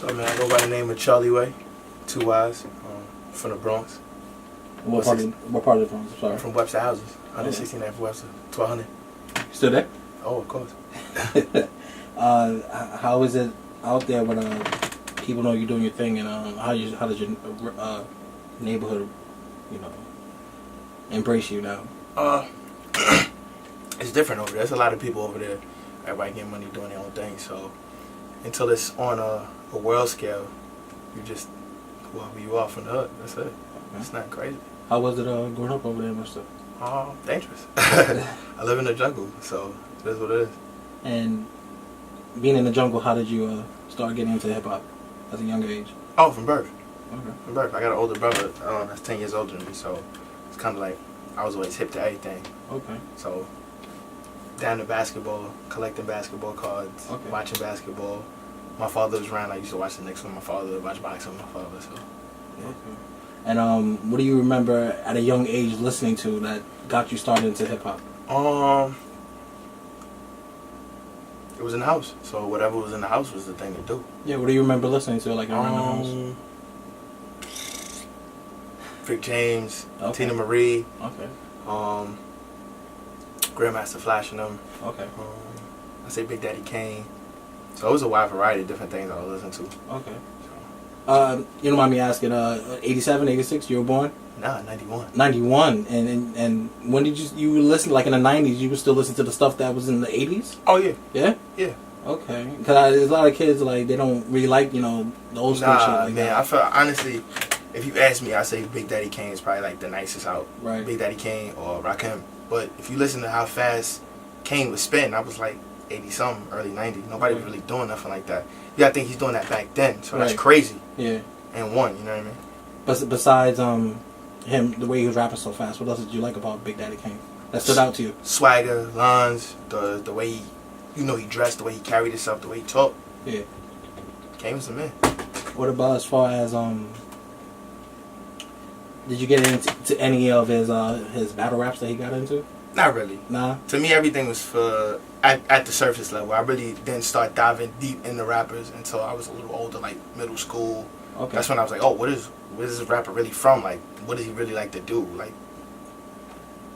So man, I go by the name of Charlie Wayy, 2 Y's, from the Bronx. What part of the Bronx? Sorry. I'm from Webster Houses, 169 for Webster, 1200. Still there? Oh, of course. How is it out there when people know you're doing your thing, and how does your neighborhood, embrace you now? It's different over there. There's a lot of people over there. Everybody getting money doing their own thing. So until it's on a world scale, you just whoever you are from the hood. That's it. Okay. It's not crazy. How was it growing up over there, Mister? Dangerous. I live in the jungle, so that's what it is. And being in the jungle, how did you start getting into hip hop at a younger age? Oh, from birth. Okay. From birth. I got an older brother that's 10 years older than me, so it's kind of like I was always hip to everything. Okay. So down to basketball, collecting basketball cards, watching basketball. My father was around. I used to watch the Knicks with my father, watch boxing with my father. So. Yeah. Okay. And what do you remember at a young age listening to that got you started into hip hop? It was in the house, so whatever was in the house was the thing to do. Yeah, what do you remember listening to, like around the house? Rick James, Tina Marie, Grandmaster Flash and them. Okay. I say Big Daddy Kane. So it was a wide variety of different things I was listening to. Okay. You don't mind me asking, 87, 86, you were born? Nah, 91. 91. And when did you were listening, like in the 90s, you were still listening to the stuff that was in the 80s? Oh, yeah. Yeah? Yeah. Okay. Because there's a lot of kids, like, they don't really like, the old school shit like man, that. I feel, honestly, if you ask me, I say Big Daddy Kane is probably, like, the nicest out. Right. Big Daddy Kane or Rakim. But if you listen to how fast Kane was spitting, I was like 80-something, early 90s. Nobody was really doing nothing like that. You gotta think he's doing that back then, so that's crazy. Yeah. And one, you know what I mean? But besides him, the way he was rapping so fast, what else did you like about Big Daddy Kane that stood out to you? Swagger, lines, the way he, he dressed, the way he carried himself, the way he talked. Yeah. Kane was the man. What about as far as did you get into any of his battle raps that he got into? Not really. Nah. To me, everything was at the surface level. I really didn't start diving deep into rappers until I was a little older, like middle school. Okay. That's when I was like, oh, where is this rapper really from? Like, what does he really like to do? Like,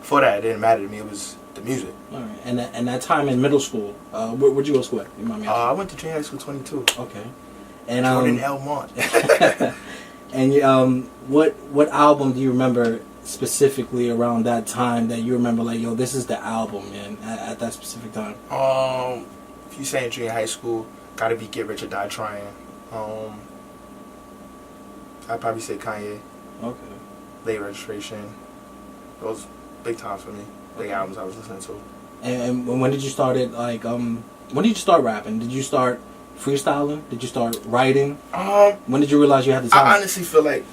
before that, it didn't matter to me. It was the music. All right. And that time in middle school, where'd you go to school? You mind me asking? I went to junior high school 22. Okay. And Jordan Elmont. And what album do you remember specifically around that time that you remember, like, yo, this is the album, man, at that specific time? If you say in junior high school, gotta be Get Rich or Die Trying. I'd probably say Kanye. Okay. Late Registration. Those big times for me. Big albums I was listening to. And when did you start it? Like, when did you start rapping? Did you start freestyling? Did you start writing? When did you realize you had the talent? I honestly feel like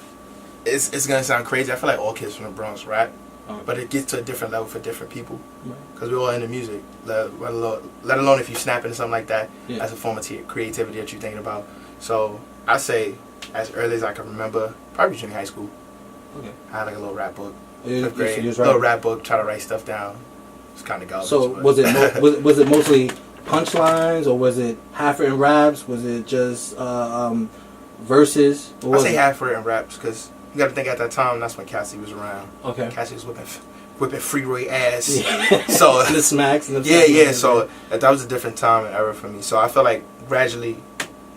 it's gonna sound crazy. I feel like all kids from the Bronx rap, but it gets to a different level for different people. Because we're all into music. Let alone if you snap into something like that as a form of creativity that you're thinking about. So I say, as early as I can remember, probably junior high school. Okay. I had like a little rap book. Fifth grade, little rap book. Try to write stuff down. It's kind of garbage. So was it mostly punchlines, or was it half-written raps? Was it just verses? I say half-written raps because you got to think at that time that's when Cassie was around. Okay. Cassie was whipping Freeway ass. Yeah. So the smacks. And the yeah. So that was a different time and era for me. So I felt like gradually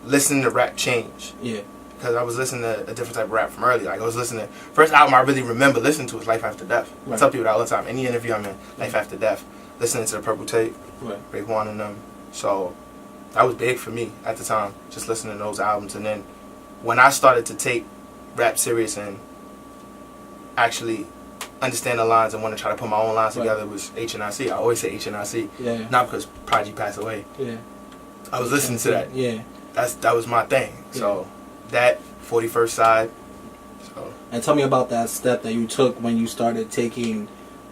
listening to rap changed. Yeah. Because I was listening to a different type of rap from early. Like I was listening to first album I really remember listening to was Life After Death. I tell people that all the time. Any interview I'm in, Life After Death. Listening to the Purple Tape, Raekwon and them. So that was big for me at the time, just listening to those albums. And then when I started to take rap serious and actually understand the lines and want to try to put my own lines together, it was HNIC. I always say HNIC. Yeah. Not because Prodigy passed away. Yeah. I was listening to that. Yeah. That was my thing. Yeah. So that 41st Side. So. And tell me about that step that you took when you started taking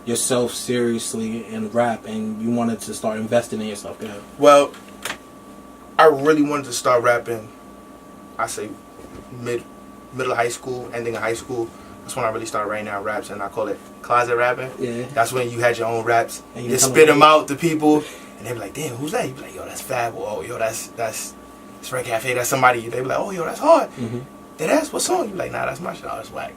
yourself seriously in rap and you wanted to start investing in yourself. Go ahead. Well, I really wanted to start rapping, I say middle of high school, ending of high school. That's when I really started writing out raps, and I call it closet rapping. Yeah. That's when you had your own raps. And you spit them out to people, and they be like, damn, who's that? You be like, yo, that's Fab. Or, yo, that's Sprite Cafe, that's somebody, they be like, oh, yo, that's hard. They ask, what song? You like, nah, that's my shit. Oh, it's whack.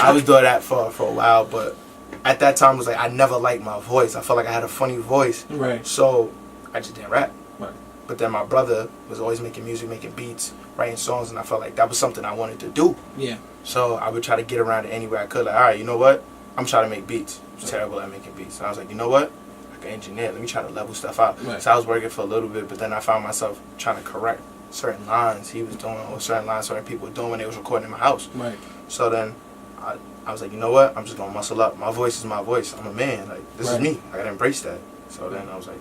I was doing that for a while, but at that time, it was like, I never liked my voice. I felt like I had a funny voice. Right. So, I just didn't rap. Right. But then my brother was always making music, making beats, writing songs, and I felt like that was something I wanted to do. Yeah. So, I would try to get around it any way I could. Like, all right, you know what? I'm trying to make beats. I was terrible at making beats. And I was like, you know what? Like an engineer, let me try to level stuff out. Right. So, I was working for a little bit, but then I found myself trying to correct certain lines he was doing, or certain lines certain people were doing when they was recording in my house. Right. So then I was like, you know what? I'm just gonna muscle up. My voice is my voice. I'm a man. Like, this is me. I gotta embrace that. So then I was like,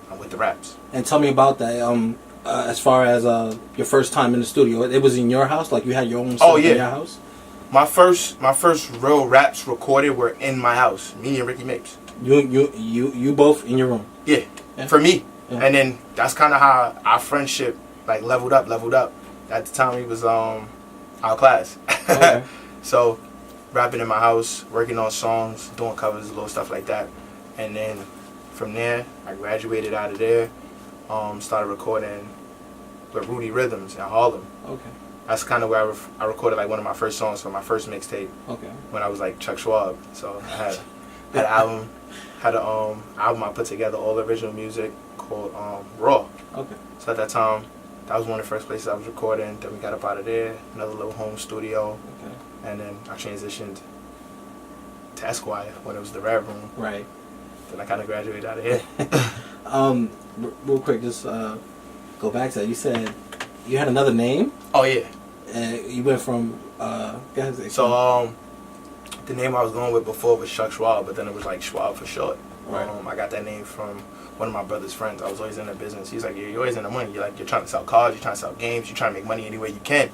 I'm with the raps. And tell me about that. As far as your first time in the studio, it was in your house. Like you had your own studio in your house. My first real raps recorded were in my house. Me and Ricky Mapes. You both in your room. Yeah. For me. Yeah. And then that's kind of how our friendship like leveled up. At the time, he was our class. Okay. So, rapping in my house, working on songs, doing covers, little stuff like that. And then from there, I graduated out of there. Started recording with Rudy Rhythms in Harlem. Okay. That's kind of where I recorded like one of my first songs for my first mixtape. Okay. When I was like Chuck Schwab. So I had an album, album I put together, all original music called Raw. Okay. So at that time, that was one of the first places I was recording. Then we got up out of there, another little home studio. Okay. And then I transitioned to Esquire when it was the Red Room. Right. Then I kind of graduated out of here. Real quick, just go back to that. You said you had another name? Oh, yeah. You went from... So, the name I was going with before was Chuck Schwab, but then it was like Schwab for short. Right. I got that name from one of my brother's friends. I was always in the business. He's like, you're always in the money. You're trying to sell cars, you're trying to sell games, you're trying to make money any way you can.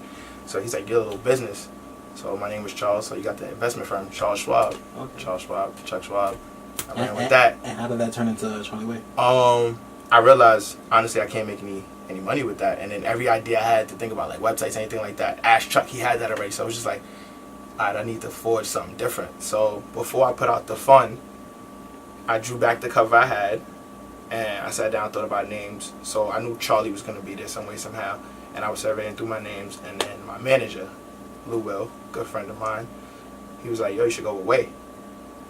So he's like, you're a little business. So my name was Charles, so you got the investment firm, Charles Schwab. Okay. Charles Schwab, Chuck Schwab. I ran with that. And how did that turn into Charlie Wayy? I realized, honestly, I can't make any money with that. And then every idea I had to think about, like websites, anything like that, ask Chuck, he had that already. So it was just like, all right, I need to forge something different. So before I put out DAFUN, I drew back the cover I had, and I sat down and thought about names. So I knew Charlie was going to be there some way, somehow. And I was surveying through my names. And then my manager, Lou Will, good friend of mine, he was like, yo, you should go with Wayy.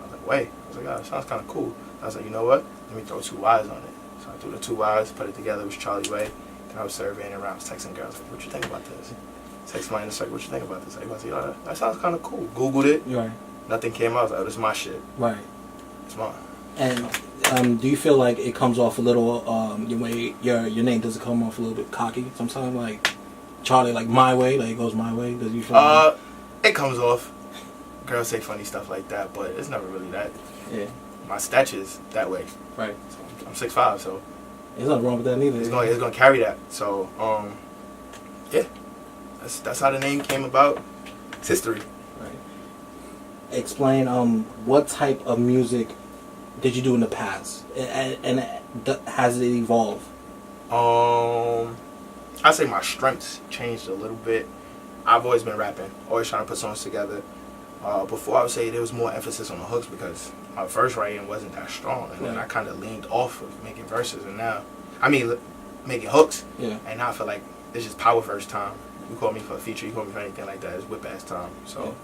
I was like, Wayy? I was like, oh, that sounds kind of cool. I was like, you know what? Let me throw 2 Y's on it. So I threw the 2 Y's, put it together, it was Charlie Wayy. Then I was surveying around, I was texting girls, like, what you think about this? Text my inner circle, what you think about this? Like, I was like, oh, that sounds kind of cool. Googled it. Right. Nothing came out. I was like, oh, this is my shit. Right. It's mine. And do you feel like it comes off a little, your name doesn't come off a little bit cocky sometimes? Like, Charlie, like, my way? Like, it goes my way? Does you feel like... It comes off. Girls say funny stuff like that, but it's never really that. Yeah. My stature's that way. Right. So I'm 6'5", so... There's nothing wrong with that neither. It's gonna carry that. So, yeah. That's how the name came about. It's history. Right. Explain, what type of music did you do in the past? And has it evolved? I'd say my strengths changed a little bit. I've always been rapping, always trying to put songs together. Before, I would say there was more emphasis on the hooks because my verse writing wasn't that strong. And then I kind of leaned off of making verses. And now, making hooks. Yeah. And now I feel like it's just power verse time. You call me for a feature, you call me for anything like that, it's whip ass time. So.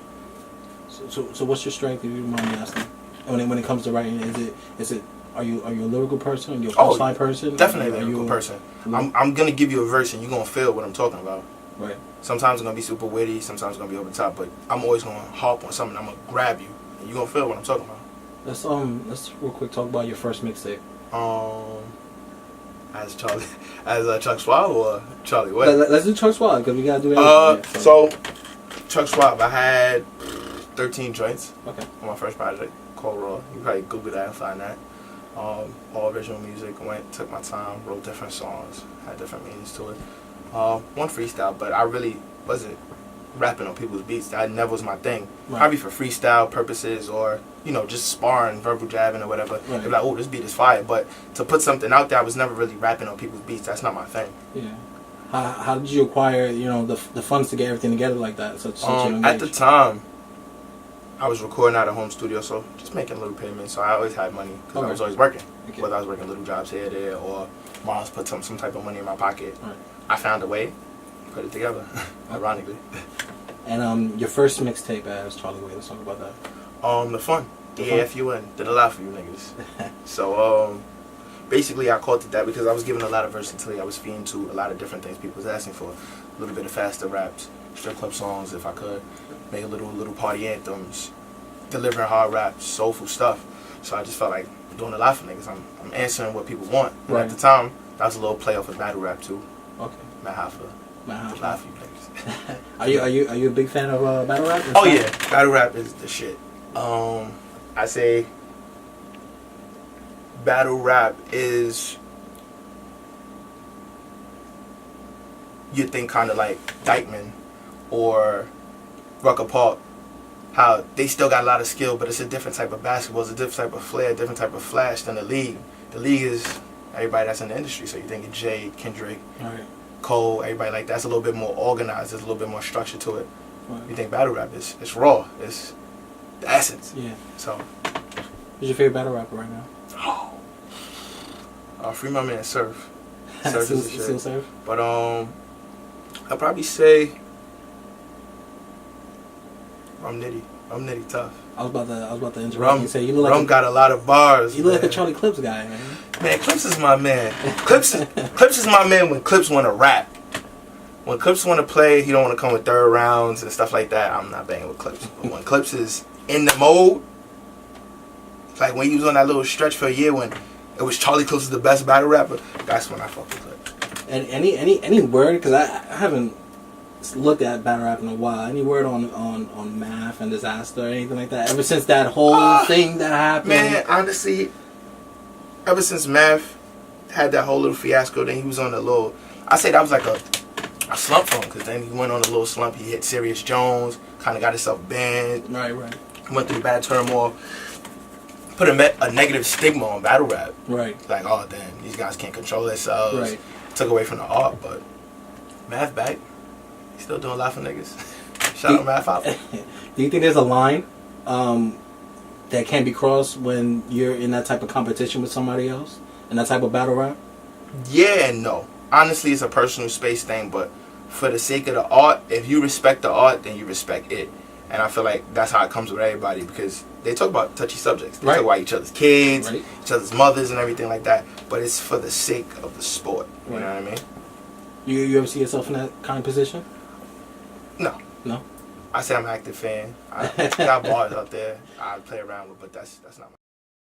Yeah. So what's your strength, if you don't mind me asking? When it comes to writing, is it are you a lyrical person? Are you a punchline person? Definitely a lyrical person. I'm gonna give you a verse and you're gonna feel what I'm talking about. Right. Sometimes it's gonna be super witty, sometimes it's gonna be over the top, but I'm always gonna harp on something. I'm gonna grab you, and you're gonna feel what I'm talking about. Let's real quick talk about your first mixtape. As Chuck Schwab or Charlie Wayy? Let's do Chuck Schwab because we gotta do everything. So Chuck Schwab, I had 13 joints. Okay. On my first project called Raw. You probably Google that and find that. All original music. Took my time, wrote different songs, had different meanings to it. One freestyle, but I really wasn't rapping on people's beats. That never was my thing. Right. Probably for freestyle purposes or, just sparring, verbal jabbing or whatever. Right. They'd be like, oh, this beat is fire. But to put something out there, I was never really rapping on people's beats. That's not my thing. Yeah. How did you acquire, the funds to get everything together like that? Such at the time, I was recording out of home studio, so just making little payments. So I always had money because I was always working. Okay. Whether I was working little jobs here or there, or moms put some type of money in my pocket. Right. I found a way, put it together, ironically. And your first mixtape as Charlie Wayy, let's talk about that. DAFUN. DAFUN. Did a lot for you niggas. So, basically I called it that because I was given a lot of versatility. I was feeding to a lot of different things people was asking for. A little bit of faster raps, strip club songs if I could, make little party anthems, delivering hard raps, soulful stuff. So I just felt like I'm doing a lot for niggas. I'm answering what people want. And at the time, that was a little play off of battle rap too. Okay. Matt Hoffa. A lot for you niggas. Are you a big fan of battle rap? Oh yeah, battle rap is the shit. I say battle rap is, you think kind of like Dykeman or Rucker Park, how they still got a lot of skill, but it's a different type of basketball, it's a different type of flair, a different type of flash than the league. The league is everybody that's in the industry, so you think of Jay, Kendrick, right. Cole, everybody like that's a little bit more organized, there's a little bit more structure to it. Right. You think battle rap is it's raw, it's the essence. Yeah. So who's your favorite battle rapper right now? Free my man Surf. Surf is the shit. Still Surf? But I'll probably say I'm Nitty tough. I was about to interrupt you and say you look like Rum got a lot of bars. You look like a Charlie Clips guy, man. Man, Clips is my man. Clips is my man when Clips want to rap. When Clips want to play, he don't want to come with third rounds and stuff like that. I'm not banging with Clips. But when Clips is in the mode, like when he was on that little stretch for a year when it was Charlie Clips is the best battle rapper, that's when I fuck with Clips. And any word, because I haven't looked at battle rap in a while. Any word on Math and Disaster or anything like that? Ever since that whole thing that happened? Man, honestly, ever since Math had that whole little fiasco, then he was on a little, I say that was like a slump for him, because then he went on a little slump. He hit Sirius Jones, kind of got himself banned. Right. Went through bad turmoil. Put a negative stigma on battle rap. Right. Like, oh, damn, these guys can't control themselves. Right. Took away from the art, but Math back. He's still doing a lot for niggas. Shout out Math out. Do you think there's a line that can't be crossed when you're in that type of competition with somebody else? In that type of battle rap? Yeah and no. Honestly, it's a personal space thing, but for the sake of the art, if you respect the art, then you respect it. And I feel like that's how it comes with everybody, because they talk about touchy subjects. They talk about each other's kids, each other's mothers, and everything like that. But it's for the sake of the sport. You know what I mean? You ever see yourself in that kind of position? No. No? I say I'm an active fan. I got bars out there I play around with, but that's not my